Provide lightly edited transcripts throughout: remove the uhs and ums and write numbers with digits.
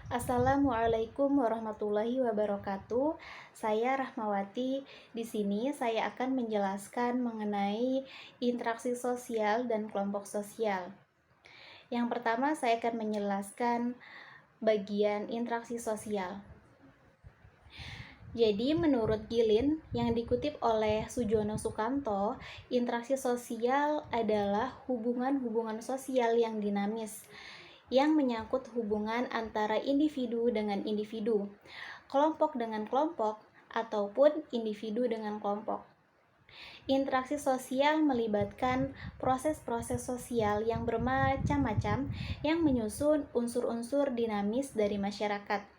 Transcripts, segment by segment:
Assalamualaikum warahmatullahi wabarakatuh. Saya Rahmawati. Di sini saya akan menjelaskan mengenai interaksi sosial dan kelompok sosial. Yang pertama, saya akan menjelaskan bagian interaksi sosial. Jadi, menurut Gilin yang dikutip oleh Sujono Sukanto, interaksi sosial adalah hubungan-hubungan sosial yang dinamis, yang menyangkut hubungan antara individu dengan individu, kelompok dengan kelompok, ataupun individu dengan kelompok. Interaksi sosial melibatkan proses-proses sosial yang bermacam-macam yang menyusun unsur-unsur dinamis dari masyarakat,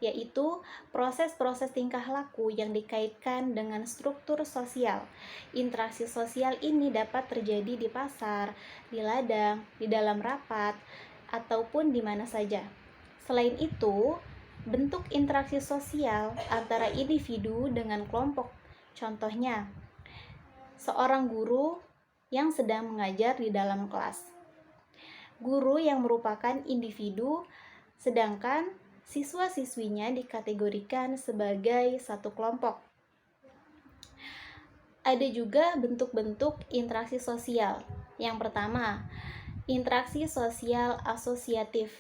yaitu proses-proses tingkah laku yang dikaitkan dengan struktur sosial. Interaksi sosial ini dapat terjadi di pasar, di ladang, di dalam rapat, ataupun di mana saja. Selain itu, bentuk interaksi sosial antara individu dengan kelompok. Contohnya, seorang guru yang sedang mengajar di dalam kelas. Guru yang merupakan individu, sedangkan siswa-siswinya dikategorikan sebagai satu kelompok. Ada juga bentuk-bentuk interaksi sosial. Yang pertama, interaksi sosial asosiatif.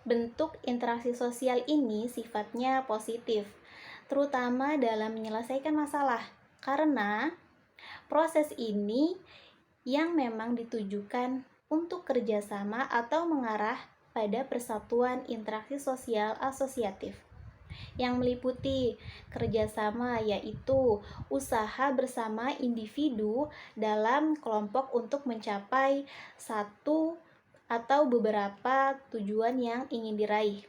Bentuk interaksi sosial ini sifatnya positif, terutama dalam menyelesaikan masalah, karena proses ini yang memang ditujukan untuk kerjasama atau mengarah pada persatuan interaksi sosial asosiatif yang meliputi kerjasama, yaitu usaha bersama individu dalam kelompok untuk mencapai satu atau beberapa tujuan yang ingin diraih.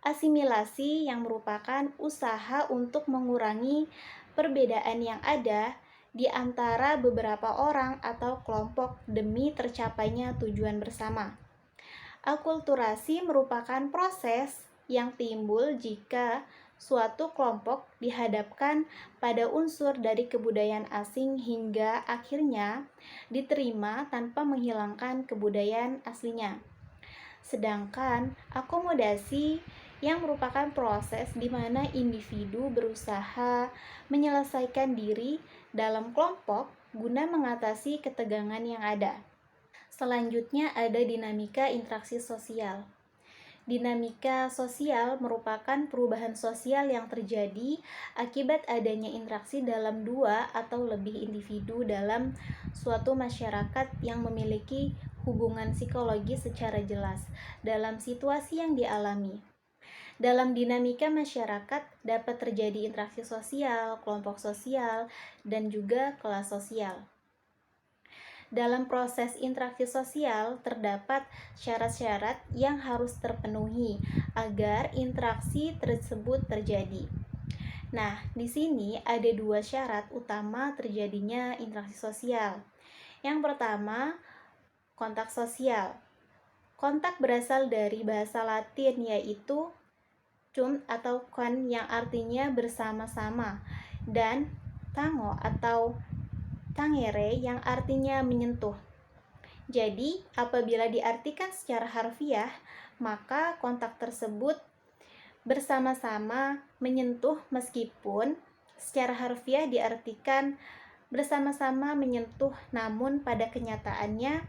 Asimilasi yang merupakan usaha untuk mengurangi perbedaan yang ada di antara beberapa orang atau kelompok demi tercapainya tujuan bersama. Akulturasi merupakan proses yang timbul jika suatu kelompok dihadapkan pada unsur dari kebudayaan asing hingga akhirnya diterima tanpa menghilangkan kebudayaan aslinya. Sedangkan akomodasi yang merupakan proses di mana individu berusaha menyelesaikan diri dalam kelompok guna mengatasi ketegangan yang ada. Selanjutnya ada dinamika interaksi sosial. Dinamika sosial merupakan perubahan sosial yang terjadi akibat adanya interaksi dalam dua atau lebih individu dalam suatu masyarakat yang memiliki hubungan psikologis secara jelas dalam situasi yang dialami. Dalam dinamika masyarakat dapat terjadi interaksi sosial, kelompok sosial, dan juga kelas sosial. Dalam proses interaksi sosial terdapat syarat-syarat yang harus terpenuhi agar interaksi tersebut terjadi. Nah, di sini ada dua syarat utama terjadinya interaksi sosial. Yang pertama, kontak sosial. Kontak berasal dari bahasa Latin, yaitu cum atau con yang artinya bersama-sama, dan tango atau tangere yang artinya menyentuh. Jadi, apabila diartikan secara harfiah, maka kontak tersebut bersama-sama menyentuh, meskipun secara harfiah diartikan bersama-sama menyentuh, namun pada kenyataannya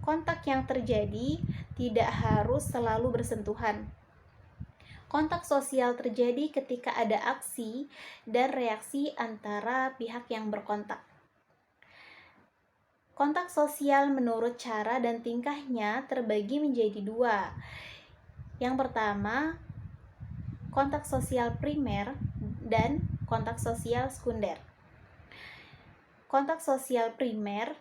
kontak yang terjadi tidak harus selalu bersentuhan. Kontak sosial terjadi ketika ada aksi dan reaksi antara pihak yang berkontak. Kontak sosial menurut cara dan tingkahnya terbagi menjadi dua. Yang pertama, kontak sosial primer dan kontak sosial sekunder. Kontak sosial primer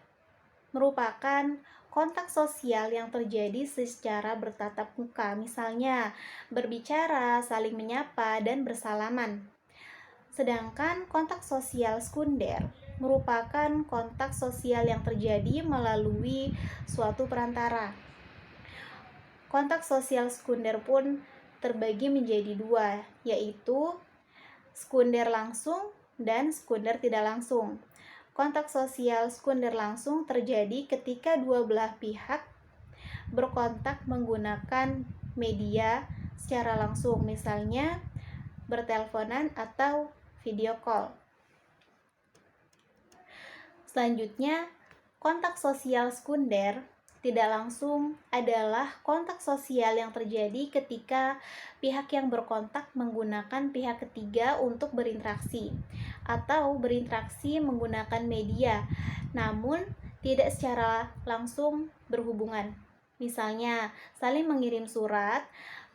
merupakan kontak sosial yang terjadi secara bertatap muka, misalnya berbicara, saling menyapa, dan bersalaman. Sedangkan kontak sosial sekunder merupakan kontak sosial yang terjadi melalui suatu perantara. Kontak sosial sekunder pun terbagi menjadi dua, yaitu sekunder langsung dan sekunder tidak langsung. Kontak sosial sekunder langsung terjadi ketika dua belah pihak berkontak menggunakan media secara langsung, misalnya berteleponan atau video call. Selanjutnya, kontak sosial sekunder tidak langsung adalah kontak sosial yang terjadi ketika pihak yang berkontak menggunakan pihak ketiga untuk berinteraksi atau berinteraksi menggunakan media, namun tidak secara langsung berhubungan. Misalnya, saling mengirim surat.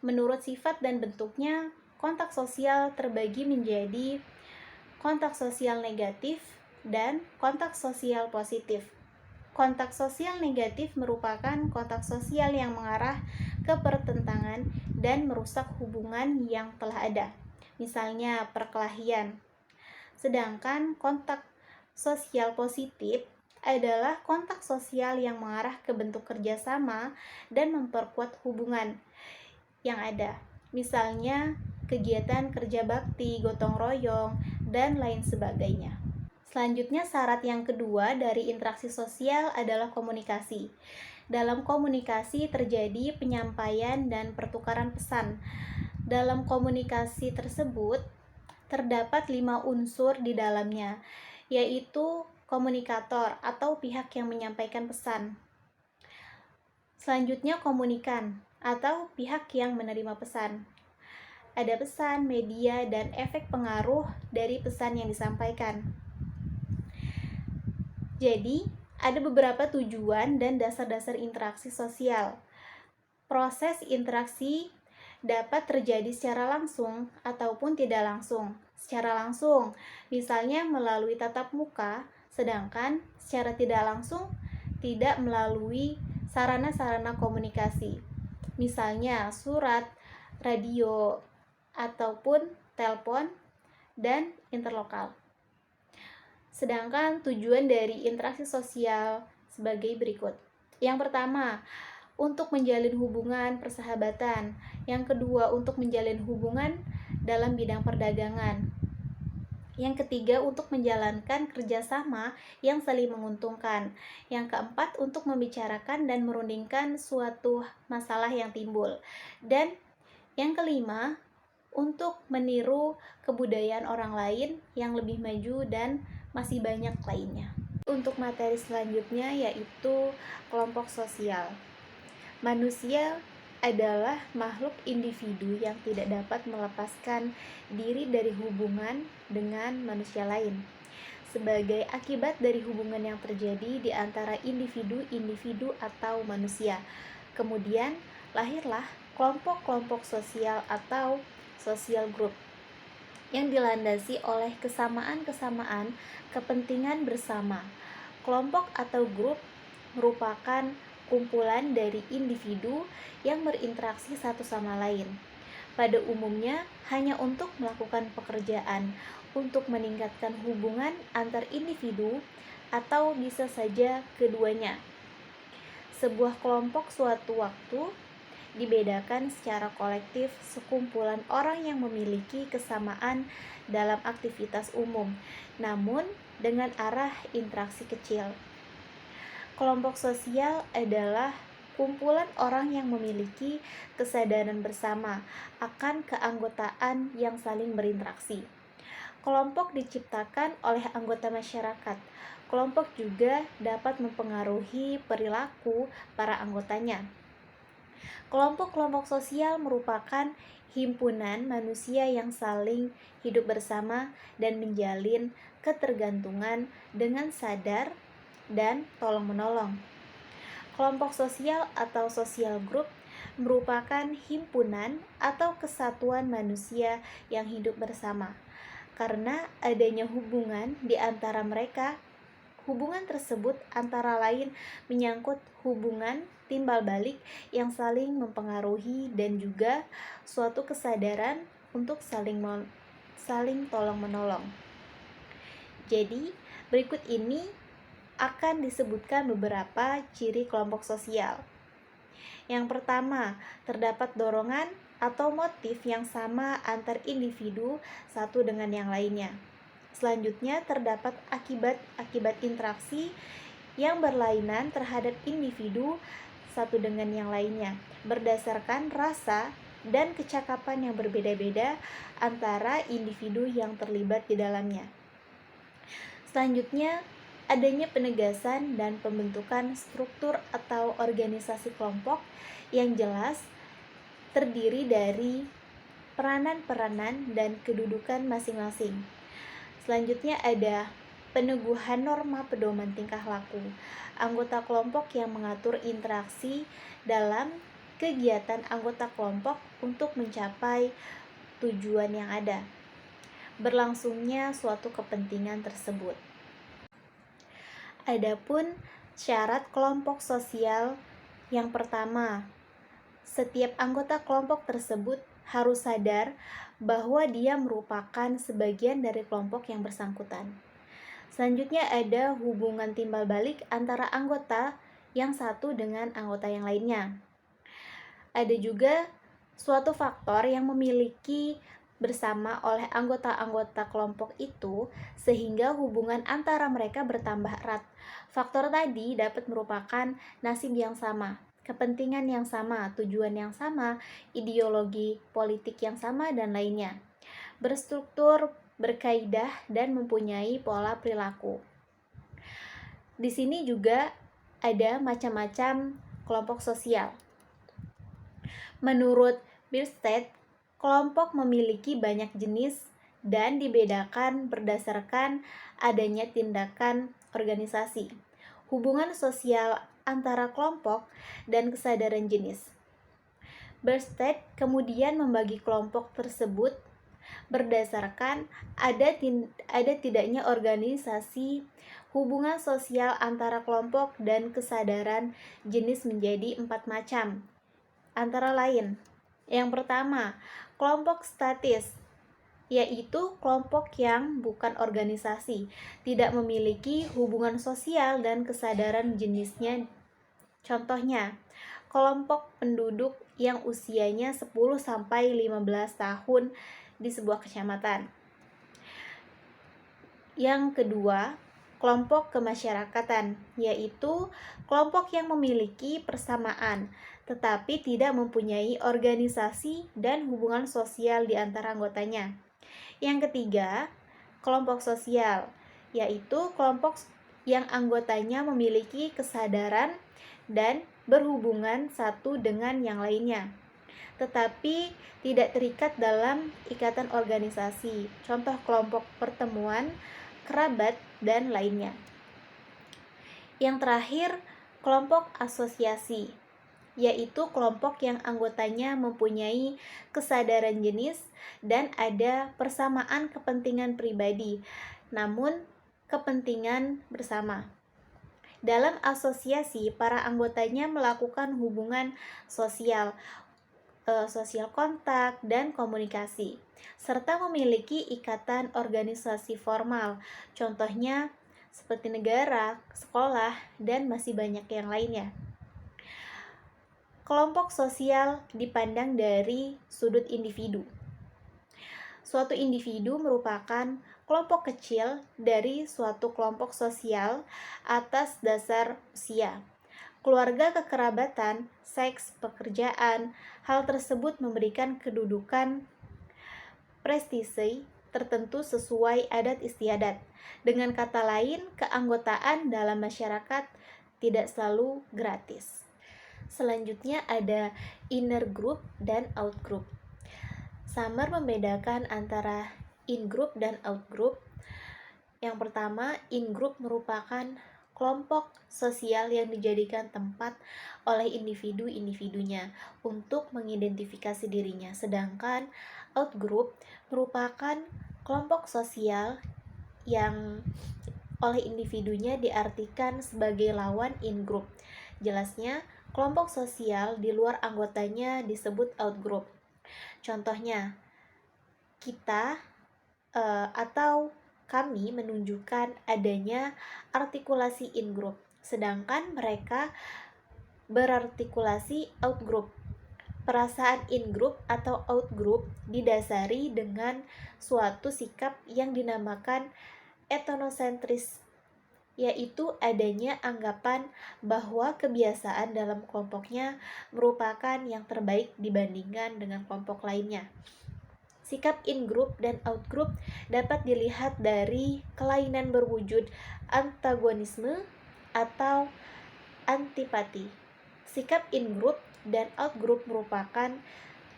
Menurut sifat dan bentuknya, kontak sosial terbagi menjadi kontak sosial negatif dan kontak sosial positif. Kontak sosial negatif merupakan kontak sosial yang mengarah ke pertentangan dan merusak hubungan yang telah ada, misalnya perkelahian. Sedangkan kontak sosial positif adalah kontak sosial yang mengarah ke bentuk kerjasama dan memperkuat hubungan yang ada, misalnya kegiatan kerja bakti, gotong royong, dan lain sebagainya. Selanjutnya, syarat yang kedua dari interaksi sosial adalah komunikasi. Dalam komunikasi terjadi penyampaian dan pertukaran pesan. Dalam komunikasi tersebut terdapat 5 unsur di dalamnya, yaitu komunikator atau pihak yang menyampaikan pesan. Selanjutnya, komunikan atau pihak yang menerima pesan. Ada pesan, media, dan efek pengaruh dari pesan yang disampaikan. Jadi, ada beberapa tujuan dan dasar-dasar interaksi sosial. Proses interaksi dapat terjadi secara langsung ataupun tidak langsung. Secara langsung, misalnya melalui tatap muka, sedangkan secara tidak langsung tidak melalui sarana-sarana komunikasi. Misalnya surat, radio, ataupun telepon, dan interlokal. Sedangkan tujuan dari interaksi sosial sebagai berikut. Yang pertama, untuk menjalin hubungan persahabatan. Yang kedua, untuk menjalin hubungan dalam bidang perdagangan. Yang ketiga, untuk menjalankan kerjasama yang saling menguntungkan. Yang keempat, untuk membicarakan dan merundingkan suatu masalah yang timbul. Dan yang kelima, untuk meniru kebudayaan orang lain yang lebih maju dan masih banyak lainnya. Untuk materi selanjutnya yaitu kelompok sosial. Manusia adalah makhluk individu yang tidak dapat melepaskan diri dari hubungan dengan manusia lain. Sebagai akibat dari hubungan yang terjadi di antara individu-individu atau manusia. Kemudian lahirlah kelompok-kelompok sosial atau social group yang dilandasi oleh kesamaan-kesamaan kepentingan bersama. Kelompok atau grup merupakan kumpulan dari individu yang berinteraksi satu sama lain. Pada umumnya hanya untuk melakukan pekerjaan, untuk meningkatkan hubungan antar individu, atau bisa saja keduanya. Sebuah kelompok suatu waktu dibedakan secara kolektif sekumpulan orang yang memiliki kesamaan dalam aktivitas umum, namun dengan arah interaksi kecil. Kelompok sosial adalah kumpulan orang yang memiliki kesadaran bersama akan keanggotaan yang saling berinteraksi. Kelompok diciptakan oleh anggota masyarakat. Kelompok juga dapat mempengaruhi perilaku para anggotanya. Kelompok-kelompok sosial merupakan himpunan manusia yang saling hidup bersama dan menjalin ketergantungan dengan sadar dan tolong-menolong. Kelompok sosial atau social group merupakan himpunan atau kesatuan manusia yang hidup bersama. Karena adanya hubungan di antara mereka, hubungan tersebut antara lain menyangkut hubungan timbal balik yang saling mempengaruhi dan juga suatu kesadaran untuk saling tolong-menolong. Jadi, berikut ini akan disebutkan beberapa ciri kelompok sosial. Yang pertama, terdapat dorongan atau motif yang sama antar individu satu dengan yang lainnya. Selanjutnya, terdapat akibat-akibat interaksi yang berlainan terhadap individu satu dengan yang lainnya berdasarkan rasa dan kecakapan yang berbeda-beda antara individu yang terlibat di dalamnya. Selanjutnya, adanya penegasan dan pembentukan struktur atau organisasi kelompok yang jelas terdiri dari peranan-peranan dan kedudukan masing-masing. Selanjutnya ada peneguhan norma pedoman tingkah laku. Anggota kelompok yang mengatur interaksi dalam kegiatan anggota kelompok untuk mencapai tujuan yang ada. Berlangsungnya suatu kepentingan tersebut. Adapun syarat kelompok sosial yang pertama, setiap anggota kelompok tersebut harus sadar bahwa dia merupakan sebagian dari kelompok yang bersangkutan. Selanjutnya ada hubungan timbal balik antara anggota yang satu dengan anggota yang lainnya. Ada juga suatu faktor yang memiliki bersama oleh anggota-anggota kelompok itu sehingga hubungan antara mereka bertambah erat. Faktor tadi dapat merupakan nasib yang sama, kepentingan yang sama, tujuan yang sama, ideologi politik yang sama, dan lainnya. Berstruktur, berkaidah, dan mempunyai pola perilaku. Di sini juga ada macam-macam kelompok sosial. Menurut Bierstedt, kelompok memiliki banyak jenis dan dibedakan berdasarkan adanya tindakan organisasi, hubungan sosial antara kelompok, dan kesadaran jenis. Bierstedt kemudian membagi kelompok tersebut berdasarkan ada tidaknya organisasi, hubungan sosial antara kelompok, dan kesadaran jenis menjadi 4 macam. Antara lain, yang pertama, kelompok statis, yaitu kelompok yang bukan organisasi, tidak memiliki hubungan sosial dan kesadaran jenisnya. Contohnya, kelompok penduduk yang usianya 10-15 tahun di sebuah kecamatan. Yang kedua, kelompok kemasyarakatan, yaitu kelompok yang memiliki persamaan tetapi tidak mempunyai organisasi dan hubungan sosial di antara anggotanya. Yang ketiga, kelompok sosial, yaitu kelompok yang anggotanya memiliki kesadaran dan berhubungan satu dengan yang lainnya, tetapi tidak terikat dalam ikatan organisasi. Contoh kelompok pertemuan, kerabat, dan lainnya. Yang terakhir, kelompok asosiasi, yaitu kelompok yang anggotanya mempunyai kesadaran jenis dan ada persamaan kepentingan pribadi, namun kepentingan bersama. Dalam asosiasi, para anggotanya melakukan hubungan sosial kontak, dan komunikasi, serta memiliki ikatan organisasi formal, contohnya seperti negara, sekolah, dan masih banyak yang lainnya. Kelompok sosial dipandang dari sudut individu. Suatu individu merupakan kelompok kecil dari suatu kelompok sosial atas dasar usia, keluarga, kekerabatan, seks, pekerjaan. Hal tersebut memberikan kedudukan prestise tertentu sesuai adat istiadat. Dengan kata lain, keanggotaan dalam masyarakat tidak selalu gratis. Selanjutnya ada inner group dan out group. Summer membedakan antara in group dan out group. Yang pertama, in group merupakan kelompok sosial yang dijadikan tempat oleh individu-individunya untuk mengidentifikasi dirinya. Sedangkan out group merupakan kelompok sosial yang oleh individunya diartikan sebagai lawan in group. Jelasnya, kelompok sosial di luar anggotanya disebut out group. Contohnya, kita atau kami menunjukkan adanya artikulasi in group, sedangkan mereka berartikulasi out group. Perasaan in group atau out group didasari dengan suatu sikap yang dinamakan etnosentris yaitu adanya anggapan bahwa kebiasaan dalam kelompoknya merupakan yang terbaik dibandingkan dengan kelompok lainnya. Sikap in-group dan out-group dapat dilihat dari kelainan berwujud antagonisme atau antipati. Sikap in-group dan out-group merupakan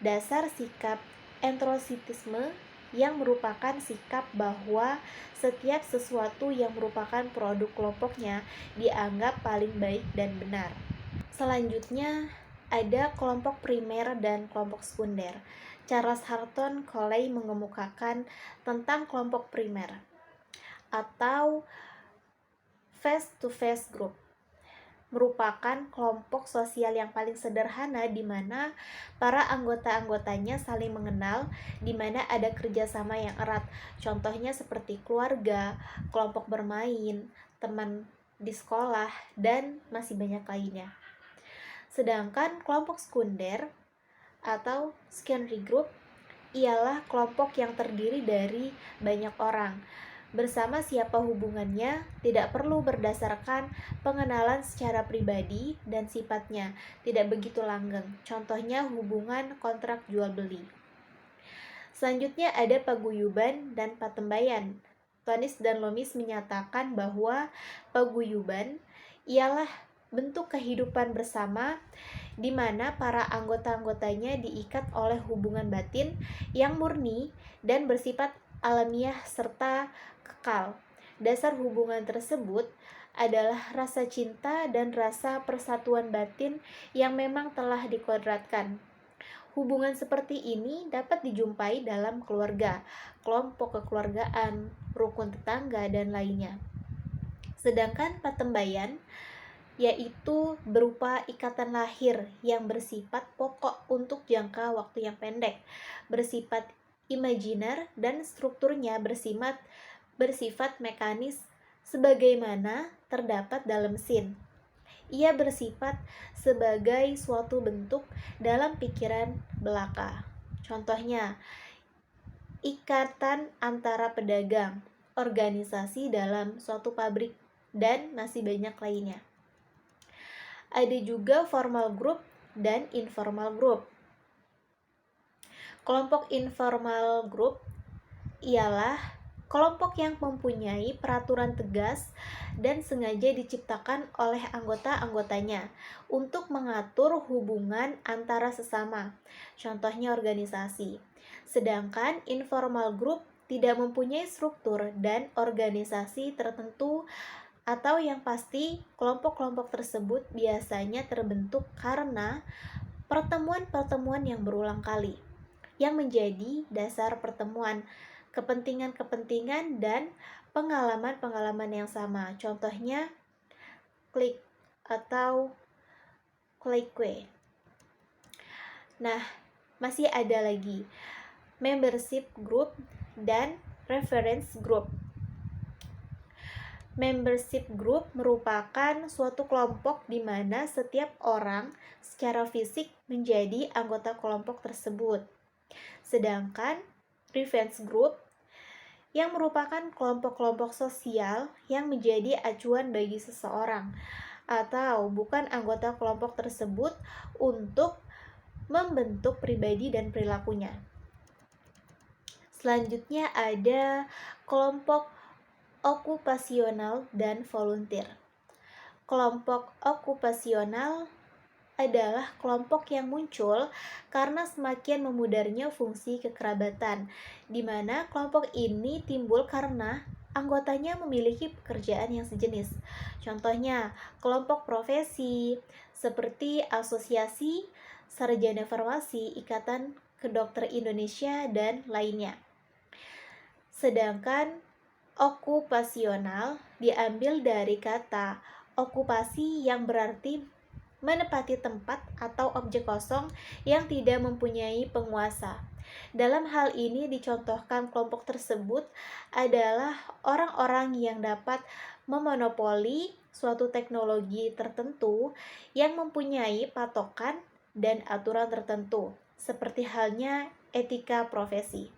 dasar sikap entrositisme yang merupakan sikap bahwa setiap sesuatu yang merupakan produk kelompoknya dianggap paling baik dan benar. Selanjutnya, ada kelompok primer dan kelompok sekunder. Charles Horton Coley mengemukakan tentang kelompok primer atau face-to-face group merupakan kelompok sosial yang paling sederhana di mana para anggota-anggotanya saling mengenal, di mana ada kerjasama yang erat. Contohnya seperti keluarga, kelompok bermain, teman di sekolah, dan masih banyak lainnya. Sedangkan kelompok sekunder atau secondary group ialah kelompok yang terdiri dari banyak orang. Bersama siapa hubungannya tidak perlu berdasarkan pengenalan secara pribadi dan sifatnya tidak begitu langgeng. Contohnya hubungan kontrak jual beli. Selanjutnya ada paguyuban dan patembayan. Tonis dan Lomis menyatakan bahwa paguyuban ialah bentuk kehidupan bersama di mana para anggota-anggotanya diikat oleh hubungan batin yang murni dan bersifat alamiah serta kekal. Dasar hubungan tersebut adalah rasa cinta dan rasa persatuan batin yang memang telah dikodratkan. Hubungan seperti ini dapat dijumpai dalam keluarga, kelompok kekeluargaan, rukun tetangga, dan lainnya. Sedangkan patembayan yaitu berupa ikatan lahir yang bersifat pokok untuk jangka waktu yang pendek, bersifat imajiner dan strukturnya bersifat mekanis sebagaimana terdapat dalam mesin. Ia bersifat sebagai suatu bentuk dalam pikiran belaka. Contohnya, ikatan antara pedagang, organisasi dalam suatu pabrik, dan masih banyak lainnya. Ada juga formal group dan informal group. Kelompok informal group ialah kelompok yang mempunyai peraturan tegas dan sengaja diciptakan oleh anggota-anggotanya untuk mengatur hubungan antara sesama. Contohnya organisasi. Sedangkan informal group tidak mempunyai struktur dan organisasi tertentu, atau yang pasti kelompok-kelompok tersebut biasanya terbentuk karena pertemuan-pertemuan yang berulang kali yang menjadi dasar pertemuan, kepentingan-kepentingan dan pengalaman-pengalaman yang sama. Contohnya klik atau clique. Nah, masih ada lagi membership group dan reference group. Membership group merupakan suatu kelompok di mana setiap orang secara fisik menjadi anggota kelompok tersebut. Sedangkan reference group yang merupakan kelompok-kelompok sosial yang menjadi acuan bagi seseorang atau bukan anggota kelompok tersebut untuk membentuk pribadi dan perilakunya. Selanjutnya ada kelompok okupasional dan volunteer. Kelompok okupasional adalah kelompok yang muncul karena semakin memudarnya fungsi kekerabatan, di mana kelompok ini timbul karena anggotanya memiliki pekerjaan yang sejenis. Contohnya, kelompok profesi seperti Asosiasi Sarjana Farmasi, Ikatan Kedokter Indonesia, dan lainnya. Sedangkan okupasional diambil dari kata okupasi yang berarti menempati tempat atau objek kosong yang tidak mempunyai penguasa. Dalam hal ini dicontohkan kelompok tersebut adalah orang-orang yang dapat memonopoli suatu teknologi tertentu yang mempunyai patokan dan aturan tertentu, seperti halnya etika profesi.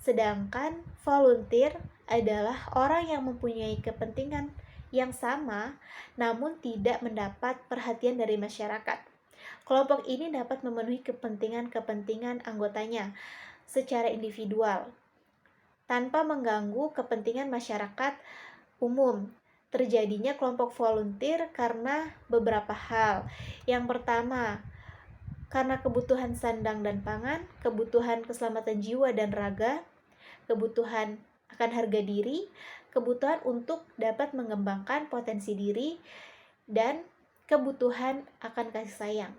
Sedangkan volunteer adalah orang yang mempunyai kepentingan yang sama namun tidak mendapat perhatian dari masyarakat. Kelompok ini dapat memenuhi kepentingan-kepentingan anggotanya secara individual tanpa mengganggu kepentingan masyarakat umum. Terjadinya kelompok volunteer karena beberapa hal. Yang pertama, karena kebutuhan sandang dan pangan, kebutuhan keselamatan jiwa dan raga, kebutuhan akan harga diri, kebutuhan untuk dapat mengembangkan potensi diri, dan kebutuhan akan kasih sayang.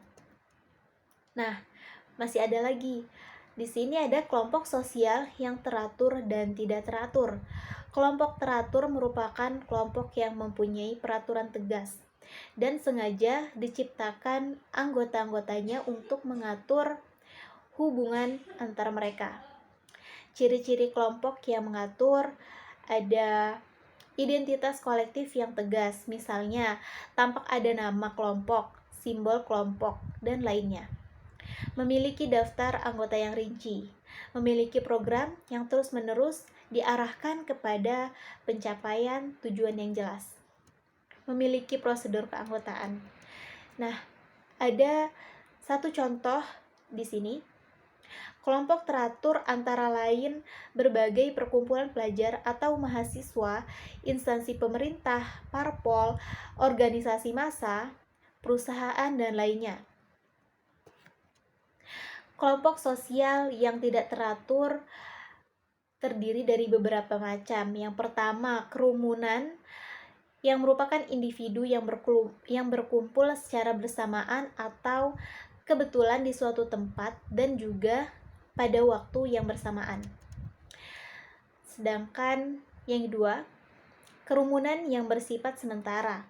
Nah, masih ada lagi. Di sini ada kelompok sosial yang teratur dan tidak teratur. Kelompok teratur merupakan kelompok yang mempunyai peraturan tegas dan sengaja diciptakan anggota-anggotanya untuk mengatur hubungan antar mereka. Ciri-ciri kelompok yang mengatur ada identitas kolektif yang tegas, misalnya tampak ada nama kelompok, simbol kelompok, dan lainnya. Memiliki daftar anggota yang rinci, memiliki program yang terus-menerus diarahkan kepada pencapaian tujuan yang jelas, memiliki prosedur keanggotaan. Nah, ada satu contoh di sini. Kelompok teratur antara lain berbagai perkumpulan pelajar atau mahasiswa, instansi pemerintah, parpol, organisasi massa, perusahaan, dan lainnya. Kelompok sosial yang tidak teratur terdiri dari beberapa macam. Yang pertama, kerumunan yang merupakan individu yang berkumpul secara bersamaan atau kebetulan di suatu tempat dan juga pada waktu yang bersamaan. Sedangkan yang kedua, kerumunan yang bersifat sementara.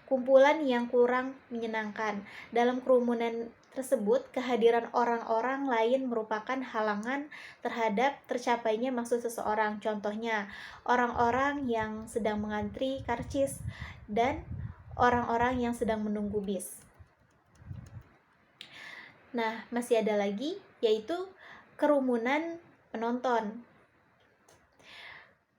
Kumpulan yang kurang menyenangkan. Dalam kerumunan tersebut, kehadiran orang-orang lain merupakan halangan terhadap tercapainya maksud seseorang. Contohnya, orang-orang yang sedang mengantri karcis dan orang-orang yang sedang menunggu bis. Nah, masih ada lagi, yaitu kerumunan penonton.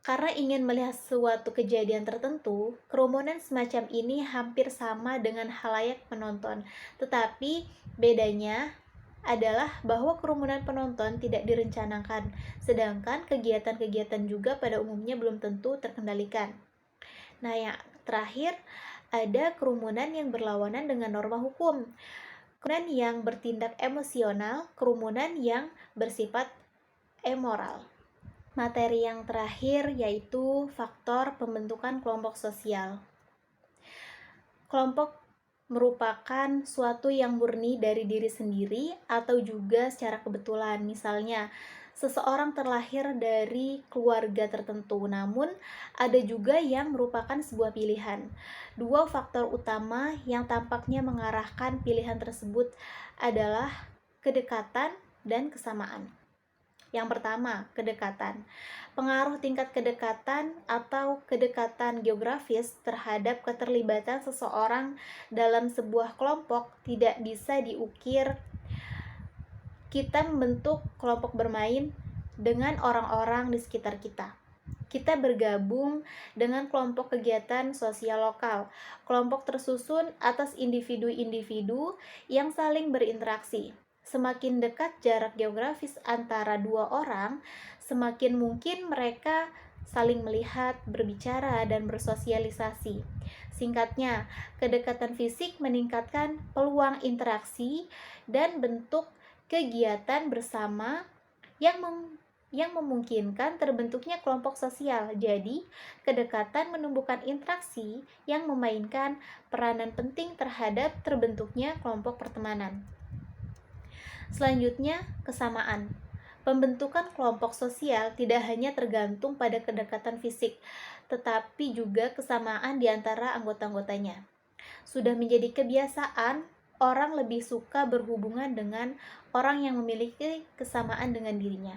Karena ingin melihat suatu kejadian tertentu, kerumunan semacam ini hampir sama dengan halayak penonton. Tetapi bedanya adalah bahwa kerumunan penonton tidak direncanakan, sedangkan kegiatan-kegiatan juga pada umumnya belum tentu terkendalikan. Nah, yang terakhir, ada kerumunan yang berlawanan dengan norma hukum. Kerumunan yang bertindak emosional, kerumunan yang bersifat amoral. Materi yang terakhir yaitu faktor pembentukan kelompok sosial. Kelompok merupakan suatu yang murni dari diri sendiri atau juga secara kebetulan. Misalnya, seseorang terlahir dari keluarga tertentu, namun ada juga yang merupakan sebuah pilihan. Dua faktor utama yang tampaknya mengarahkan pilihan tersebut adalah kedekatan dan kesamaan. Yang pertama, kedekatan. Pengaruh tingkat kedekatan atau kedekatan geografis terhadap keterlibatan seseorang dalam sebuah kelompok tidak bisa diukir. Kita membentuk kelompok bermain dengan orang-orang di sekitar kita. Kita bergabung dengan kelompok kegiatan sosial lokal. Kelompok tersusun atas individu-individu yang saling berinteraksi. Semakin dekat jarak geografis antara dua orang, semakin mungkin mereka saling melihat, berbicara, dan bersosialisasi. Singkatnya, kedekatan fisik meningkatkan peluang interaksi dan bentuk kegiatan bersama yang memungkinkan terbentuknya kelompok sosial. Jadi, kedekatan menumbuhkan interaksi yang memainkan peranan penting terhadap terbentuknya kelompok pertemanan. Selanjutnya, kesamaan. Pembentukan kelompok sosial tidak hanya tergantung pada kedekatan fisik, tetapi juga kesamaan di antara anggota-anggotanya. Sudah menjadi kebiasaan, orang lebih suka berhubungan dengan orang yang memiliki kesamaan dengan dirinya.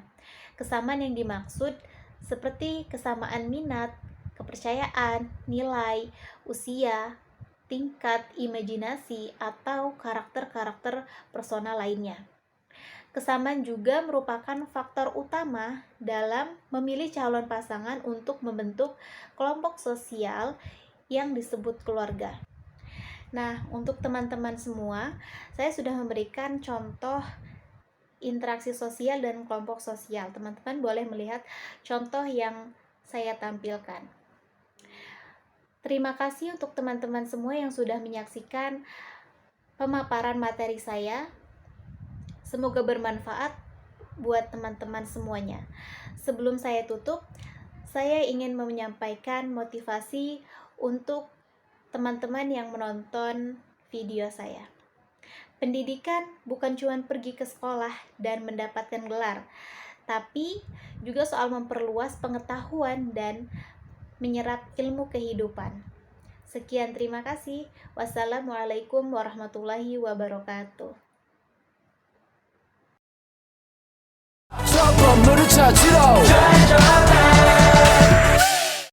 Kesamaan yang dimaksud seperti kesamaan minat, kepercayaan, nilai, usia, tingkat imajinasi, atau karakter-karakter personal lainnya. Kesamaan juga merupakan faktor utama dalam memilih calon pasangan untuk membentuk kelompok sosial yang disebut keluarga. Nah, untuk teman-teman semua, saya sudah memberikan contoh interaksi sosial dan kelompok sosial. Teman-teman boleh melihat contoh yang saya tampilkan. Terima kasih untuk teman-teman semua yang sudah menyaksikan pemaparan materi saya. Semoga bermanfaat buat teman-teman semuanya. Sebelum saya tutup, saya ingin menyampaikan motivasi untuk teman-teman yang menonton video saya. Pendidikan bukan cuma pergi ke sekolah dan mendapatkan gelar, tapi juga soal memperluas pengetahuan dan menyerap ilmu kehidupan. Sekian, terima kasih. Wassalamualaikum warahmatullahi wabarakatuh. 저 건물을 찾으러